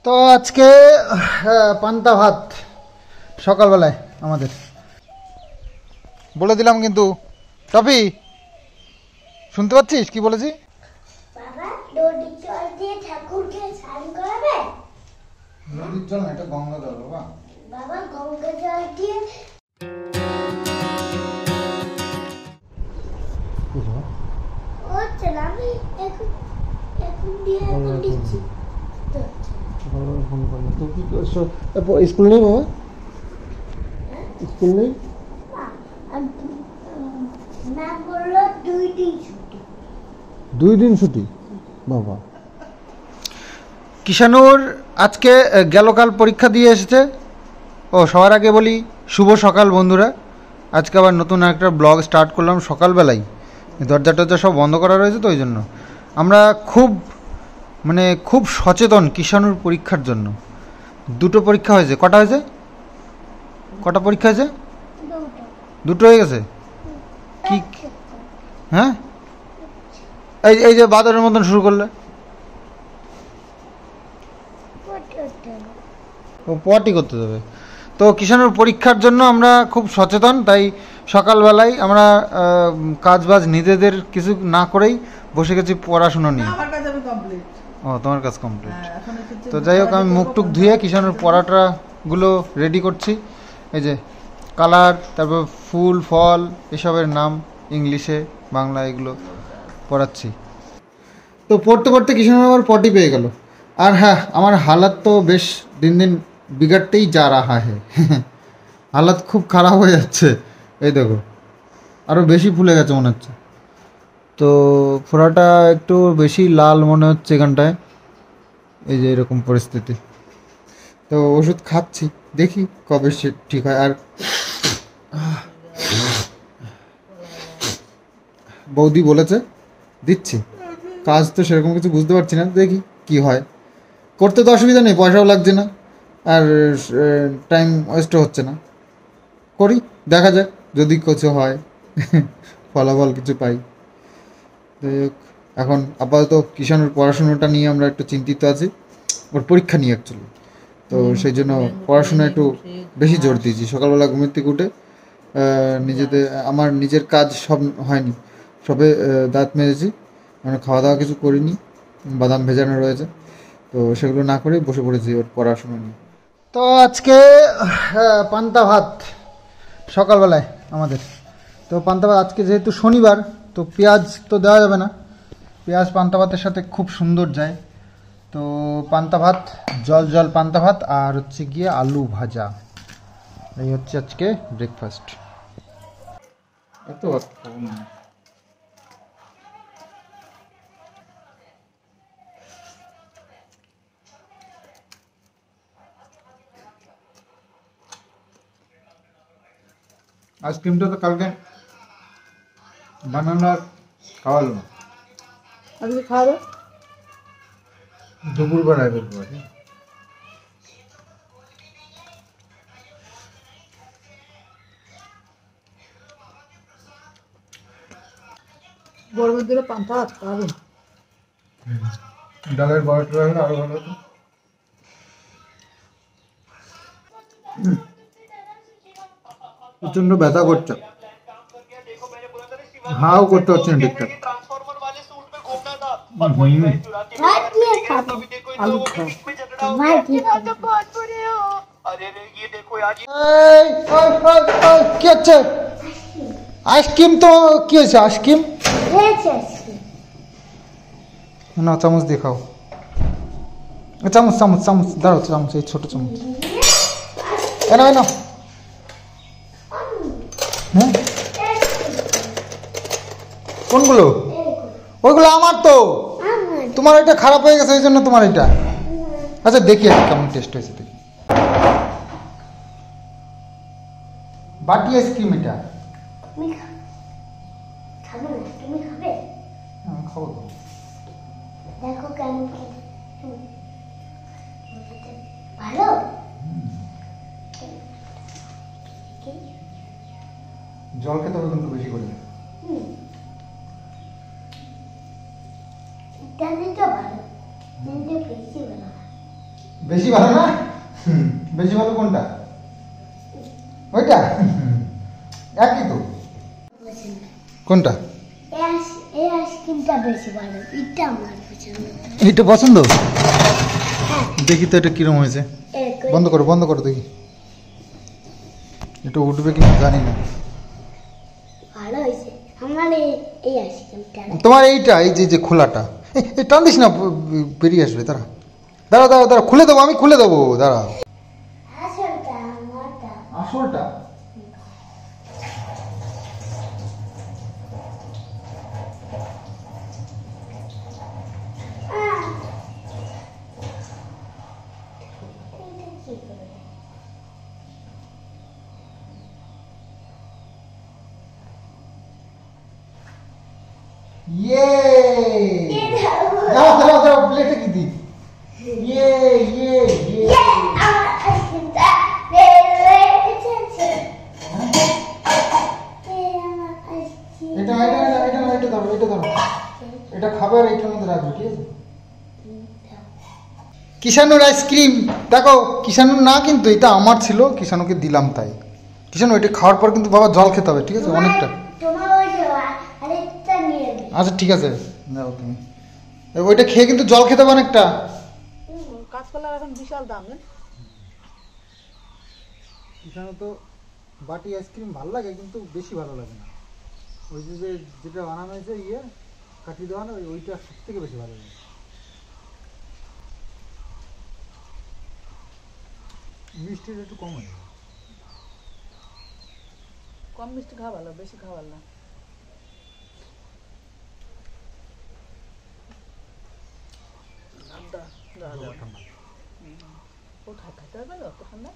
তো আজকে পান্তা ভাত সকালবেলায় আমাদের বলে দিলাম, কিন্তু টপি শুনতে পাচ্ছিস কি বলেছি? বাবা নদীর জল দিয়ে ঠাকুরকে স্নান করাবে। নদীর জল না, এটা গঙ্গা জল বাবা। বাবা গঙ্গা জল দিয়ে হচ্ছে না, আমি এখন এখন দিচ্ছি। ফোন করলো তো কি স্কুল নেই বাবা? স্কুল নেই? ম্যাম বললো 2 দিন ছুটি। 2 দিন ছুটি বাবা। কিষানুর আজকে গেলকাল পরীক্ষা দিয়ে এসেছে। ও সবার আগে বলি শুভ সকাল বন্ধুরা। আজকে আবার নতুন একটা ব্লগ স্টার্ট করলাম সকালবেলায়। দরজা টরজা সব বন্ধ করা রয়েছে, তো ওই জন্য আমরা খুব সচেতন কিষানুর পরীক্ষার জন্য। 2টো পরীক্ষা হয়েছে। কটা হয়েছে? কটা পরীক্ষা হয়েছে? 2টো হয়ে গেছে। কি হ্যাঁ, এই যে বাদরের মতন শুরু করলে, ও পটি করতে দেবে। তো কিষানুর পরীক্ষার জন্য আমরা খুব সচেতন, তাই সকালবেলায় আমরা কাজবাজ নিজেদের কিছু না করেই বসে গেছি পড়াশুনো নিয়ে। ও তোমার কাজ কমপ্লিট। তো যাই হোক, আমি মুখ টুক ধুয়ে কিষানুর পড়াটাগুলো রেডি করছি। এই যে কালার, তারপর ফুল ফল এসবের নাম ইংলিশে বাংলা এগুলো পড়াচ্ছি। তো পড়তে পড়তে কিষানুর আবার পটি পেয়ে গেল। আর হ্যাঁ, আমার হালাত তো বেশ দিন দিন বিগড়তেই যা রাহা है। হালাত খুব খারাপ হয়ে যাচ্ছে। এই দেখো আরও বেশি ফুলে গেছে মনে হচ্ছে। তো ফোড়াটা একটু বেশি লাল মনে হচ্ছে এখানটায়। এই যে এরকম পরিস্থিতি। তো ওষুধ খাচ্ছি, দেখি কবে সে ঠিক হয়। আর বৌদি বলেছে দিচ্ছি, কাজ তো সেরকম কিছু বুঝতে পারছি না, দেখি কি হয়। করতে তো অসুবিধা নেই, পয়সাও লাগছে না, আর টাইম ওয়েস্টও হচ্ছে না। করি, দেখা যাক যদি কিছু হয়, ফলাফল কিছু পাই। যাই হোক, এখন আপাতত কিষানুর পড়াশুনোটা নিয়ে আমরা একটু চিন্তিত আছি, ওর পরীক্ষা নিয়ে অ্যাকচুয়ালি। তো সেই জন্য পড়াশোনা একটু বেশি জোর দিয়েছি। সকালবেলা ঘুমের থেকে উঠে আমার নিজের কাজ সব হয়নি, সবে দাঁত মেজেছি, মানে খাওয়া দাওয়া কিছু করিনি, বাদাম ভেজানো রয়েছে, তো সেগুলো না করেই বসে পড়েছি ওর পড়াশোনা নিয়ে। তো আজকে পান্তা ভাত সকালবেলায় আমাদের। তো পান্তা ভাত আজকে যেহেতু শনিবার, তো পেঁয়াজ তো দেওয়া যাবে না, পেঁয়াজ পান্তা ভাতের সাথে খুব সুন্দর যায়। তো পান্তা ভাত, জল জল পান্তা ভাত, আর হচ্ছে গিয়ে আলু ভাজা, এই হচ্ছে আজকে ব্রেকফাস্ট। আইসক্রিমটা তো কালকে বানানো আর খাওয়ালো না, আজকে খাওয়াবে দুপুরবেলায় বলতে পারি। গরমের দিনে পান্তা ভাত খাওয়াবে। ডালের বড়াটা হলে আরো ভালো হতো। প্রচন্ড ব্যথা করছে, হাও করতে হচ্ছে না ঠিকঠাক। ভাত দিয়ে খাবো। আলু খাও। ভাত দিয়ে খাবো। কি হচ্ছে? আইসক্রিম তো কি হয়েছে? আইসক্রিম হয়েছে। না, চামচ দিয়ে খাও। চামচ চামচ চামচ দাঁড়াও, চামচ, এই ছোট চামচ। এনা এনা, হ্যাঁ কোনগুলো? ওইগুলো আমার তো, তোমার এটা খারাপ হয়ে গেছে, ওই জন্য তোমার এটা। আচ্ছা দেখি একটা কেমন টেস্ট হয়েছে দেখি। বাটি আইসক্রিম এটা। তুমি খাবে না? তুমি খাবে? আমি খাবো তো। দেখো কেমন খেতে। ভালো? জল খেতে হবে কিন্তু বেশি করে। ইত্যাদিটা ভালো, কিন্তু বেশি ভালো। বেশি ভালো না? বেশি ভালো কোনটা? ওইটা? একই তো। কোনটা? এই আইসক্রিমটা বেশি ভালো, এটা আমার পছন্দ। এইটা পছন্দ? দেখি তো এটা কিরম হয়েছে। বন্ধ করো দেখি। এটা উঠবে কি জানি না। ভালো হয়েছে আমার এই আইসক্রিমটা। তোমার এইটা, এই যে খোলাটা, এই টান দিস না, বেরিয়ে আসবে। দাঁড়া, খুলে দেবো, আমি খুলে দেবো, দাঁড়া। আসলটা আমারটা। আসলটা? ইয়ে, দাঁড়াও, প্লেটে কি দিই? ইয়ে। আমার আইসক্রিমটা এটা ধরো। এটা খাবে আর এইটার মধ্যে রাখবে, ঠিক আছে? কিষানুর আইসক্রিম দেখো, কিষানুর না কিন্তু, এটা আমার ছিল, কিষানুকে দিলাম তাই। কিষানু এটা খাওয়ার পর কিন্তু বাবা জল খেতে হবে, ঠিক আছে? অনেকটা। তোমার ওই যে আরেকটা নিয়ে নে। আচ্ছা ঠিক আছে, নাও তুমি। ওইটা খেয়ে কিন্তু জল খেতে হবে অনেকটা। কাঁচকলার এখন বিশাল দাম। কিষানু তো বাটি আইসক্রিম ভালো লাগে, কিন্তু বেশি ভালো লাগে না। ওই যে যেটা বানানো হয়েছে কাঠি দেওয়া না, ওইটা সব থেকে বেশি ভালো লাগে। মিষ্টিটা একটু কম হয়। কম মিষ্টি খাওয়া ভালো, বেশি খাওয়া ভালো না। ও খাইতে হবে না অত ঠান্ডা।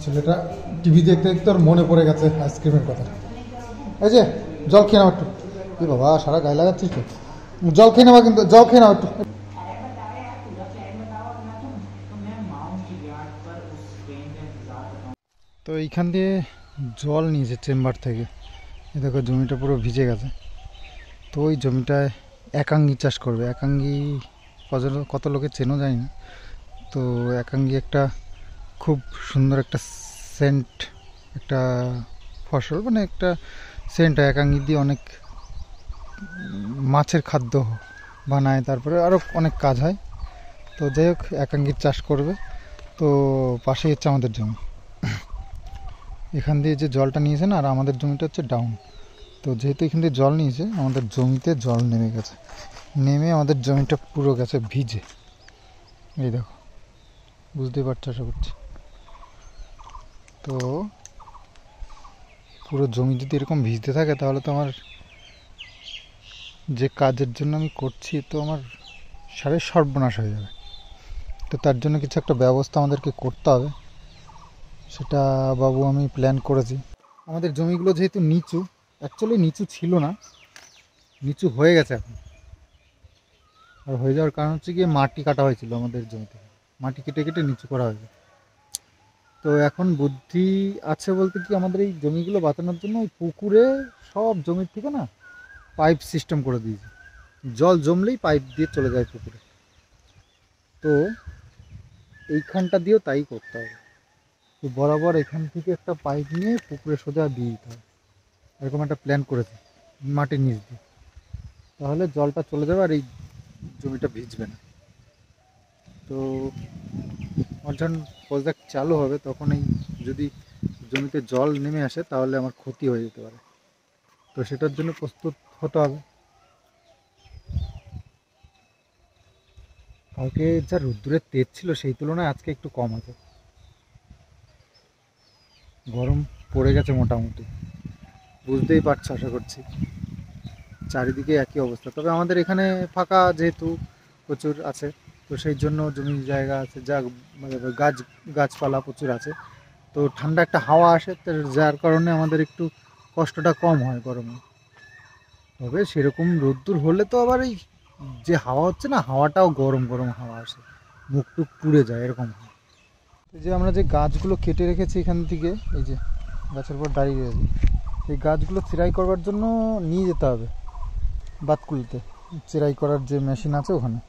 ছেলেটা টিভি দেখতে দেখতে ওর মনে পড়ে গেছে আইসক্রিমের কথা। এই যে জল খেয়ে নাও একটু। এ বাবা, সারা গায়ে লাগাচ্ছিস তো। জল খেয়ে নেওয়া, কিন্তু জল খেয়ে নাও একটু। তো এইখান দিয়ে জল নিয়েছে চেম্বার থেকে। এ দেখো জমিটা পুরো ভিজে গেছে। তো ওই জমিটায় একাঙ্গি চাষ করবে। একাঙ্গি কত লোকে চেনো জানি না। তো একাঙ্গি একটা খুব সুন্দর একটা সেন্ট, একটা ফসল, মানে একটা সেন্ট। একাঙ্গি দিয়ে অনেক মাছের খাদ্য বানায়, তারপরে আরও অনেক কাজ হয়। তো যাই হোক, একাঙ্গির চাষ করবে। তো পাশেই হচ্ছে আমাদের জমি। এখান দিয়ে যে জলটা নিয়েছে না, আর আমাদের জমিটা হচ্ছে ডাউন। তো যেহেতু এখান দিয়ে জল নিয়েছে, আমাদের জমিতে জল নেমে গেছে। নেমে আমাদের জমিটা পুরো গেছে ভিজে। এই দেখো, বুঝতেই পারছো আশা করছি। তো পুরো জমি যদি এরকম ভিজতে থাকে, তাহলে তো আমার যে কাজের জন্য আমি করছি, তো আমার সারের সর্বনাশ হয়ে যাবে। তো তার জন্য কিছু একটা ব্যবস্থা আমাদেরকে করতে হবে। সেটা বাবু আমি প্ল্যান করেছি। আমাদের জমিগুলো যেহেতু নিচু, অ্যাকচুয়ালি নিচু ছিল না, নিচু হয়ে গেছে এখন। আর হয়ে যাওয়ার কারণ হচ্ছে গিয়ে মাটি কাটা হয়েছিল আমাদের জমিতে। মাটি কেটে কেটে নিচু করা হয়েছে। তো এখন বুদ্ধি আছে বলতে কি, আমাদের এই জমিগুলো বাঁচানোর জন্য ওই পুকুরে সব জমির থেকে না পাইপ সিস্টেম করে দিয়েছে। জল জমলেই পাইপ দিয়ে চলে যায় পুকুরে। তো এইখানটা দিয়েও তাই করতে হবে। তো বরাবর এখান থেকে একটা পাইপ নিয়ে পুকুরে সোজা দিয়ে দিতে হবে, এরকম একটা প্ল্যান করেছে মাটির নিচ দিয়ে। তাহলে জলটা চলে যাবে আর এই জমিটা ভিজবে না। তো আমার যখন প্রজেক্ট চালু হবে, তখন এই যদি জমিতে জল নেমে আসে, তাহলে আমার ক্ষতি হয়ে যেতে পারে। তো সেটার জন্য প্রস্তুত হতে হবে। কালকে যা রোদ্দুরের তেজ ছিল, সেই তুলনায় আজকে একটু কম আছে। গরম পড়ে গেছে মোটামুটি, বুঝতেই পারছো আশা করছি। চারিদিকে একই অবস্থা। তবে আমাদের এখানে ফাঁকা যেহেতু প্রচুর আছে, তো সেই জন্য জমি জায়গা আছে, যা মানে গাছপালা প্রচুর আছে। তো ঠান্ডা একটা হাওয়া আসে, তো যার কারণে আমাদের একটু কষ্টটা কম হয় গরমে। তবে সেরকম রোদ্দুর হলে তো আবার এই যে হাওয়া হচ্ছে না, হাওয়াটাও গরম গরম হাওয়া আসে, মুখ টুক পুড়ে যায় এরকম হাওয়া। এই যে আমরা যে গাছগুলো কেটে রেখেছি এখান থেকে, এই যে গাছের উপর দাঁড়িয়ে রয়েছি, এই গাছগুলো চেরাই করবার জন্য নিয়ে যেতে হবে বাতকুলিতে, চেরাই করার যে মেশিন আছে ওখানে।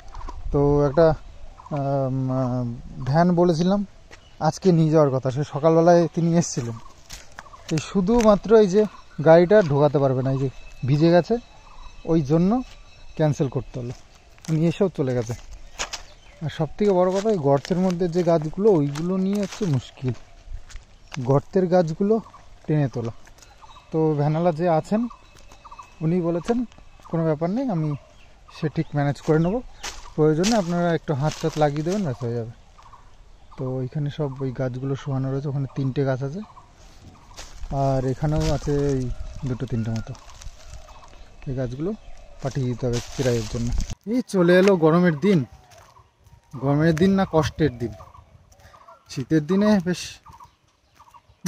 তো একটা ভ্যান বলেছিলাম আজকে নিয়ে যাওয়ার কথা, সে সকালবেলায় তিনি এসেছিলেন, এই শুধুমাত্র এই যে গাড়িটা ঢোকাতে পারবে না, এই যে ভিজে গেছে ওই জন্য ক্যান্সেল করতে হলো, উনি এসেও চলে গেছে। আর সব থেকে বড়ো কথা, ওই গর্তের মধ্যে যে গাছগুলো ওইগুলো নিয়ে হচ্ছে মুশকিল, গর্তের গাছগুলো টেনে তোলা। তো ভ্যানালা যে আছেন উনি বলেছেন কোনো ব্যাপার নেই, আমি সে ঠিক ম্যানেজ করে নেবো, প্রয়োজনে আপনারা একটু হাত টাত লাগিয়ে দেবেন, ব্যাস হয়ে যাবে। তো ওইখানে সব ওই গাছগুলো শোয়ানো রয়েছে, ওখানে 3টে গাছ আছে, আর এখানেও আছে এই 2-3টে মতো। এই গাছগুলো পাঠিয়ে দিতে হবে চেরাইয়ের জন্য। এই চলে এলো গরমের দিন, গরমের দিন না কষ্টের দিন। শীতের দিনে বেশ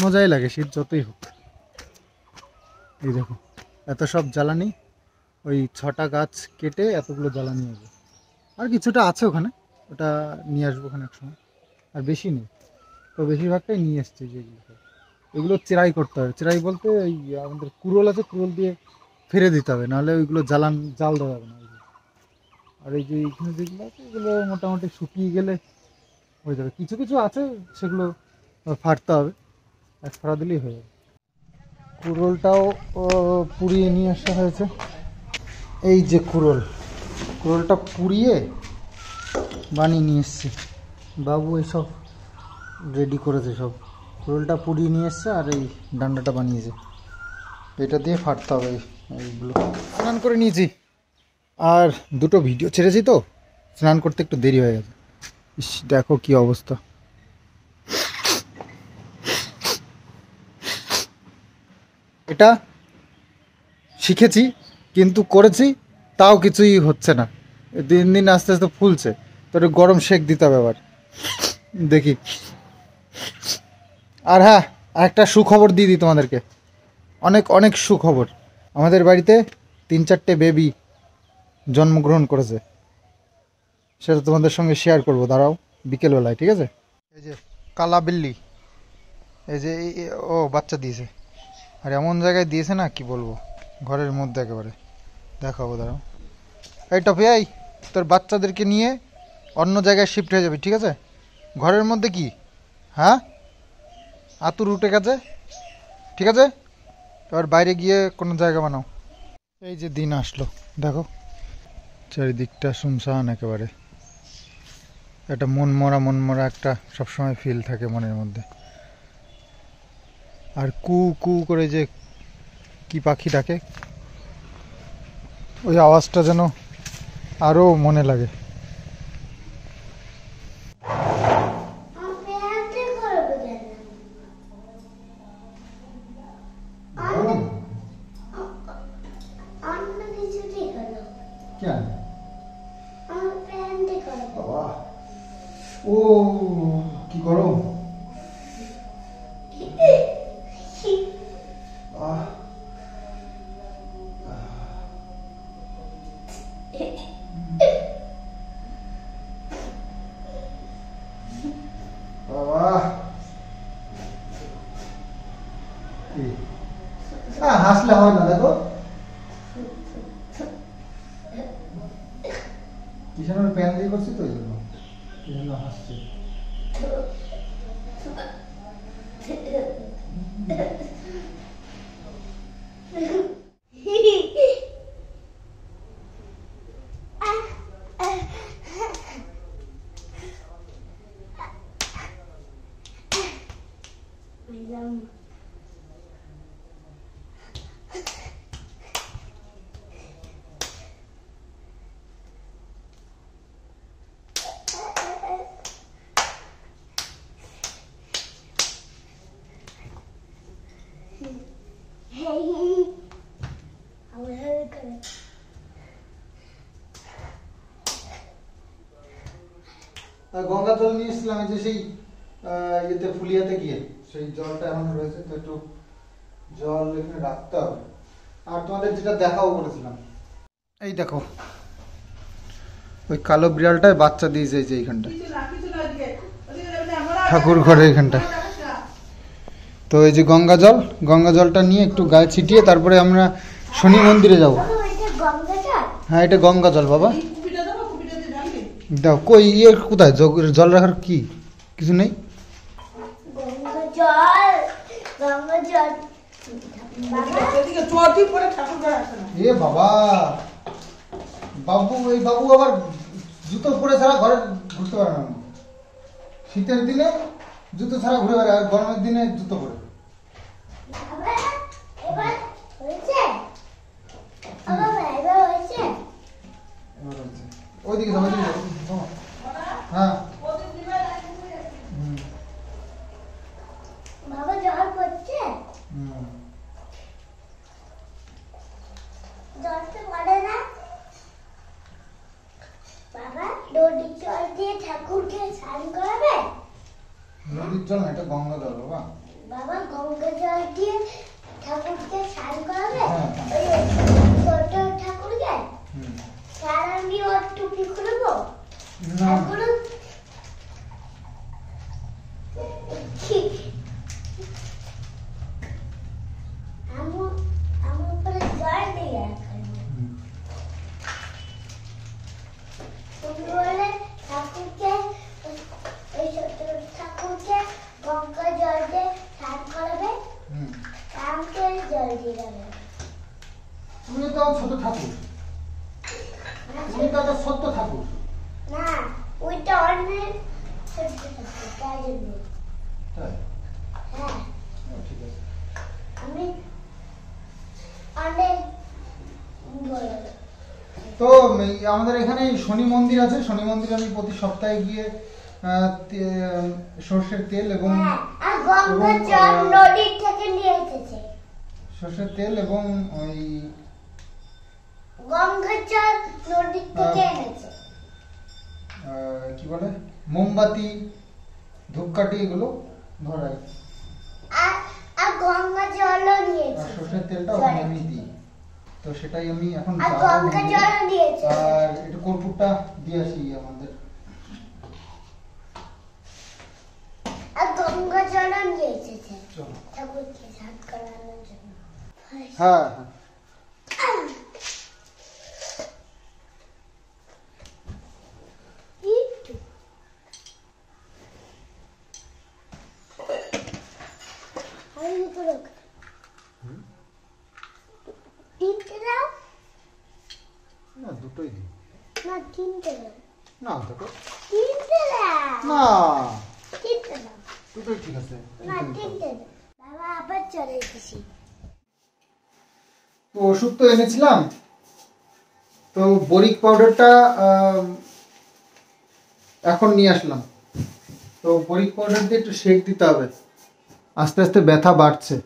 মজাই লাগে, শীত যতই হোক। এই দেখো এত সব জ্বালানি, ওই 6টা গাছ কেটে এতগুলো জ্বালানি হবে, আর কিছুটা আছে ওখানে, ওটা নিয়ে আসবো ওখানে এক সময়, আর বেশি নেই। তো বেশিরভাগটাই নিয়ে এসছে যেগুলো, এগুলো চেরাই করতে হবে। চেরাই বলতে ওই আমাদের কুড়োল আছে, কুড়োল দিয়ে ফেলে দিতে হবে, নাহলে ওইগুলো জাল দেওয়া যাবে না। আর এই যে এইখানে যেগুলো আছে এগুলো মোটামুটি শুকিয়ে গেলে হয়ে যাবে। কিছু কিছু আছে সেগুলো ফাটতে হবে, এক ফাড়া দিলেই হয়ে যাবে। কুড়োলটাও পুড়িয়ে নিয়ে আসা হয়েছে, এই যে কুড়োলটা পুড়িয়ে বানিয়ে নিয়ে এসছি, বাবু এইসব রেডি করেছে সব। কুড়োলটা পুড়িয়ে নিয়ে এসছে আর এই ডান্ডাটা বানিয়েছে, এটা দিয়ে ফাটতে হবে এইগুলো। স্নান করে নিয়েছি, আর 2টো ভিডিও ছেড়েছি, তো স্নান করতে একটু দেরি হয়ে গেছে। ইস দেখো কি অবস্থা। এটা শিখেছি কিন্তু করেছি, তাও কিছুই হচ্ছে না, দিন দিন আস্তে আস্তে ফুলছে। তো একটু গরম সেক দিতে হবে আবার, দেখি। আর হ্যাঁ, একটা সুখবর দিয়ে দিই তোমাদেরকে, অনেক অনেক সুখবর। আমাদের বাড়িতে 3-4টে বেবি জন্মগ্রহণ করেছে, সেটা তোমাদের সঙ্গে শেয়ার করবো, দাঁড়াও বিকেলবেলায়, ঠিক আছে? এই যে কালা বিল্লি, এই যে ও বাচ্চা দিয়েছে, আর এমন জায়গায় দিয়েছে না কি বলবো, ঘরের মধ্যে একেবারে, দেখাবো দাঁড়াও। এই টপি, এই তোর বাচ্চাদেরকে নিয়ে অন্য জায়গায় শিফট হয়ে যাবি, ঠিক আছে? ঘরের মধ্যে কি, হ্যাঁ আতুর উঠে গেছে, ঠিক আছে? এবার বাইরে গিয়ে কোনো জায়গা বানাও। এই যে দিন আসলো, দেখো চারিদিকটা শুনশান একেবারে, একটা মন মরা একটা সবসময় ফিল থাকে মনের মধ্যে। আর কু কু করে যে কি পাখি ডাকে, ওই আওয়াজটা যেন আরও মনে লাগে। ও কি গরম, হাসলে হয় না, দেখো কিষান প্যান দিয়ে করছি তো, ওই জন্য হাসছে। গঙ্গা জল নিয়ে এসেছিলাম, এই যে সেই ইয়েতে ফুলিয়াতে গিয়ে, সেই জলটা এখন রয়েছে, তো একটু জল এখানে রাখতে হবে। আর তোমাদের যেটা দেখাও করেছিলাম, এই দেখো ওই কালো বিড়ালটায় বাচ্চা দিয়েছে এই যে এইখানটায়, কিছু না আজকে ওদিকে যাবে না, আমরা ঠাকুর ঘরে এইখানটায়। তো এই যে গঙ্গা জলটা নিয়ে একটু গায়ে ছিটিয়ে তারপরে আমরা শনি মন্দিরে যাব। বাবা ওইটা গঙ্গা জল? হ্যাঁ, এটা গঙ্গা জল বাবা। এই কুপিটা দেবো, কুপিটা দিয়ে জানবি দাও, কই ইয়ে কোথায় জল রাখার কি কিছু নেই? গঙ্গা জল, গঙ্গা জল। বাবা এদিকে চটি পরে ঠাকুর ঘরে আসে না। এ বাবা, বাবু আবার জুতো পরে ছাড়া ঘরে ঘুরতে পারে না। শীতের দিনে জুতো ছাড়া ঘুরে বেড়ায়, আর গরমের দিনে জুতো পরে। বাবা এবার হয়েছে? বাবা এবার হয়েছে? ওইদিকে যাও, ওইদিকে যাও। হ্যাঁ। হুম, বাবা জল পড়ছে? হুম। জল তো পড়ে না। বাবা নদীর জল দিয়ে ঠাকুরকে স্নান করাবে? নদীর জল না, এটা গঙ্গা জল বাবা। বাবা গঙ্গা জল দিয়ে ঠাকুরকে স্নান করাবে? হ্যাঁ। ওই ছোট ঠাকুরকে? হুম। তার আমি ওর টুপি খুলবো? না, ঠাকুর আমার উপরে জল দিয়ে রাখেন। হুম। তুমি বলে ঠাকুরকে, ওই ছোট ঠাকুরকে গঙ্গা জল দিয়ে স্নান করাবে, হুম। আমাকে জল দিয়ে যাবে। তুমি তো ছোট ঠাকুর, তুমি তো একটা সত্য ঠাকুর। না, ওইটা অনেক ছোট ঠাকুর, তাই জন্য। তাই? হ্যাঁ, ঠিক আছে। আমি অনেক বড়। তো আমাদের এখানে শনি মন্দির আছে, শনি মন্দিরে আমি প্রতি সপ্তাহে গিয়ে সর্ষের তেল এবং হ্যাঁ, আর গঙ্গা জল নদীর থেকে নিয়ে এসেছে। সর্ষের তেল এবং ওই গঙ্গা জল নদীর থেকে এনেছে। কি বলে মোমবাতি, ধূপকাঠি এগুলো ধরাই। আর গঙ্গা জলও আর নিয়েছে। সর্ষের তেলটা ওখানে আমি দিই, তো সেটাই আমি এখন আর যাবো গঙ্গা মন্দিরে। জলও দিয়েছে। আর একটু কর্পূরটা দিয়ে আসি আমাদের। আর গঙ্গা জলও নিয়ে এসেছে চলো। ঠাকুরকে স্নান করানোর জন্য। হ্যাঁ হ্যাঁ। একটু। আর দুটো রাখ। তিনটে দাও? না, দুটোই দিই। না, তিনটে দাও। না, দুটো তিনটে দাও। না, তিনটে দাও। দুটোই ঠিক আছে। না, তিনটে দাও। বাবা আবার চলে এসেছি। তো ওষুধ তো এনেছিলাম, তো বরিক পাউডারটা এখন নিয়ে আসলাম। তো বরিক পাউডার দিয়ে একটু শেক দিতে হবে, আস্তে আস্তে ব্যথা বাড়ছে।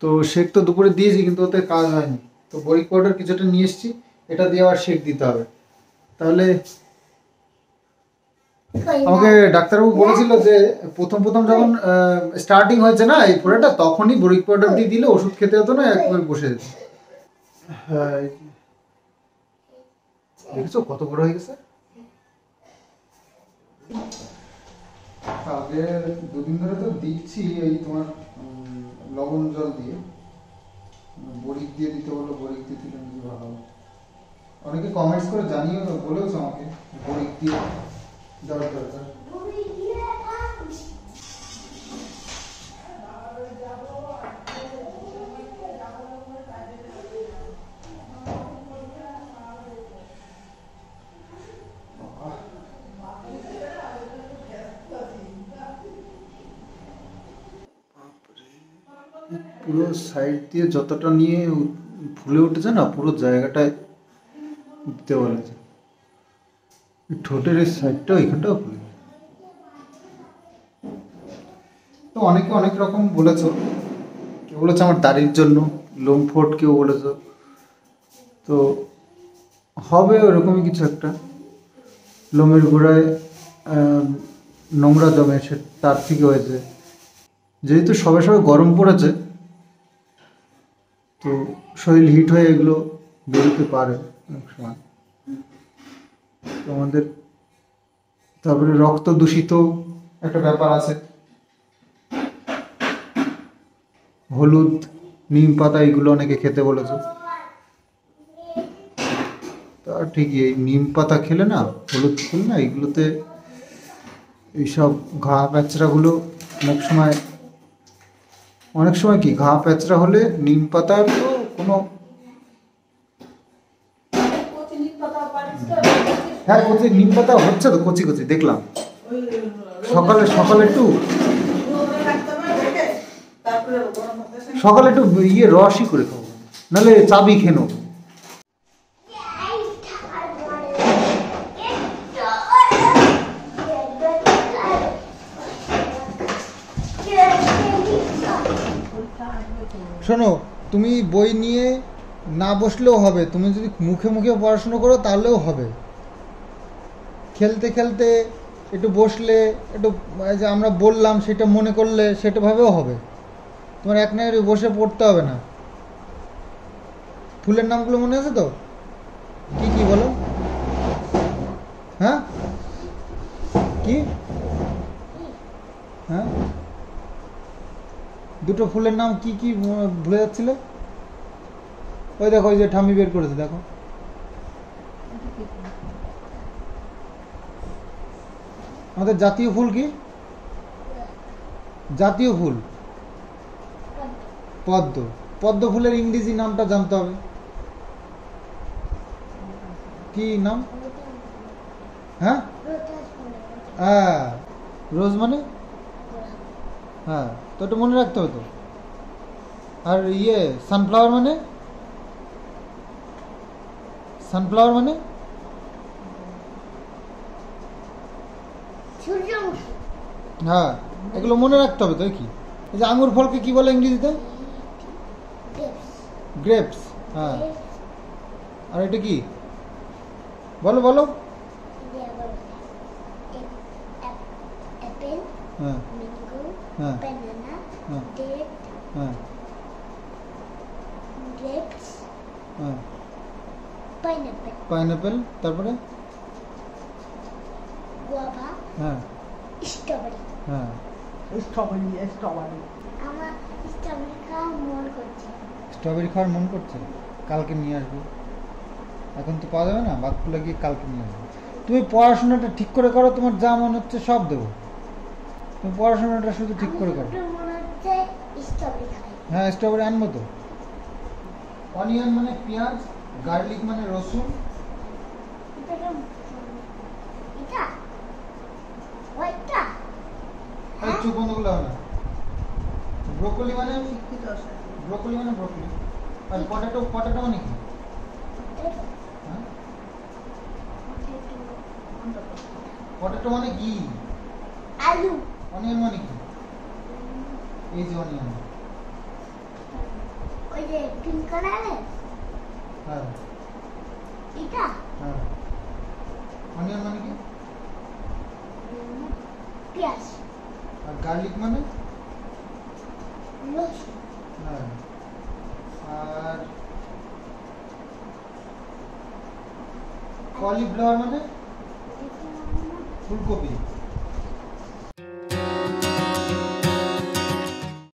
তো শেক তো দুপুরে দিয়েছি কিন্তু ওতে কাজ হয়নি, তো বরিক পাউডার কিছুটা নিয়ে এসেছি, এটা দিয়ে আবার শেক দিতে হবে। তাহলে আমাকে ডাক্তারবাবু বলেছিল যে প্রথম যখন স্টার্টিং হয়েছে না এই ফোড়াটা, তখনই বরিক পাউডার দিয়ে দিলে ওষুধ খেতে হতো না, একবার বসে যেত। হ্যাঁ, দেখেছো কত বড় হয়ে গেছে। আগে দুদিন ধরে তো দিচ্ছি এই তোমার লবণ জল দিয়ে, বরিক দিয়ে দিতে বললো, বরিক দিয়ে দিলে বেশি ভালো হবে। অনেকে কমেন্টস করে জানিয়ে বলেওছে আমাকে বরিক দিয়ে দেওয়ার দরকার। পুরো সাইড দিয়ে যতটা নিয়ে ফুলে উঠেছে না, পুরো জায়গাটায় দিতে বলেছে। ঠোঁটের এই সাইডটা ওইখানটাও ফুলে। তো অনেকে অনেক রকম বলেছ, কেউ বলেছে আমার দাড়ির জন্য, লোম ফোট কেউ বলেছ, তো হবে ওরকমই কিছু একটা। লোমের গোড়ায় নোংরা জমে, সে তার থেকে হয়েছে। যেহেতু সবে সবে গরম পড়েছে, তো শরীর হিট হয়ে এগুলো বেরোতে পারে অনেক সময়। তোমাদের তারপরে রক্ত দূষিত একটা ব্যাপার আছে, হলুদ, নিম পাতা এগুলো অনেকে খেতে বলেছে। তা ঠিকই, এই নিম পাতা খেলে না, হলুদ খেলে না, এগুলোতে এইসব ঘা প্যাচড়াগুলো অনেক সময় কি ঘা প্যাচড়া হলে নিম পাতার তো কোনো, প্রতিদিন কথা পারিস তো? হ্যাঁ কচি নিম পাতা হচ্ছে তো, কচি কচি দেখলাম ওই সকালে সকালে একটু রোদে রাখতে হবে রেখে, তারপরে গরম ভাতের সঙ্গে সকালে একটু রসই করে খাবো, নাহলে চাবি খেয়ে নেবো। শোনো, তুমি বই নিয়ে না বসলেও হবে, তুমি যদি মুখে মুখে পড়াশুনো করো তাহলেও হবে। খেলতে খেলতে একটু বসলে, একটু এই যে আমরা বললাম সেটা মনে করলে সেটাভাবেও হবে। তোমার এক নাগারে বসে পড়তে হবে না। ফুলের নামগুলো মনে আছে তো? কি কি বলো? হ্যাঁ কি? হ্যাঁ দুটো ফুলের নাম কি কি ভুলে যাচ্ছিলে? ওই দেখো, ওই যে ঠাম্মি বের করেছে, দেখো। আমাদের জাতীয় ফুল কি? জাতীয় ফুল পদ্ম। পদ্ম ফুলের ইংরেজি নামটা জানতে হবে। কি নাম? হ্যাঁ হ্যাঁ, রোজ মানে? হ্যাঁ, তো ওটা মনে রাখতে হবে তো। আর সানফ্লাওয়ার মানে? সানফ্লাওয়ার মানে সূর্যমুখী। হ্যাঁ, এগুলো মনে রাখতে হবে তো। কি এই যে আঙুর ফলকে কি বলে ইংরেজিতে? গ্রেপস। হ্যাঁ, আর এটা কি বলো বলো? অ্যাপেল, হ্যাঁ ম্যাঙ্গো, হ্যাঁ ব্যানানা, হ্যাঁ ডেট, হ্যাঁ গ্রেপস, হ্যাঁ, পাইনাপেল, পাইনাপেল, তারপরে গুয়াভা, হ্যাঁ স্ট্রবেরি। হ্যাঁ। স্ট্রবেরি স্ট্রবেরি আমার স্ট্রবেরি খাওয়া মন করছে। স্ট্রবেরি খাওয়ার মন করছে? কালকে নিয়ে আসবো। এখন তো পাওয়া যাবে না, বাঘপুলে গিয়ে কালকে নিয়ে আসবো। তুমি পড়াশোনাটা ঠিক করে করো, তোমার যা মন হচ্ছে সব দেবো। তুমি পড়াশোনাটা শুধু ঠিক করে করো। আমার মনে হচ্ছে স্ট্রবেরি খাই। হ্যাঁ, স্ট্রবেরি আনবো তো। অনিয়ন মানে পেঁয়াজ, গার্লিক মানে রসুন। এটা ওইটা আর চুপ বন্ধ করলে হবে না। ব্রোকলি মানে শিক্ষিত আছে। ব্রোকলি মানে ব্রোকলি। আর পটেটো, পটেটো মানে কি? হ্যাঁ, পটেটো মানে কি? আলু। অনিয়ন মানে কি? এই যে অনিয়ন। ওই যে পিঙ্ক কালারের হ্যাঁ এটা। হ্যাঁ। অনিয়ন মানে কি? পেঁয়াজ, আর গার্লিক মানে? রসুন, হ্যাঁ। আর কলিফ্লাওয়ার মানে? ফুলকপি।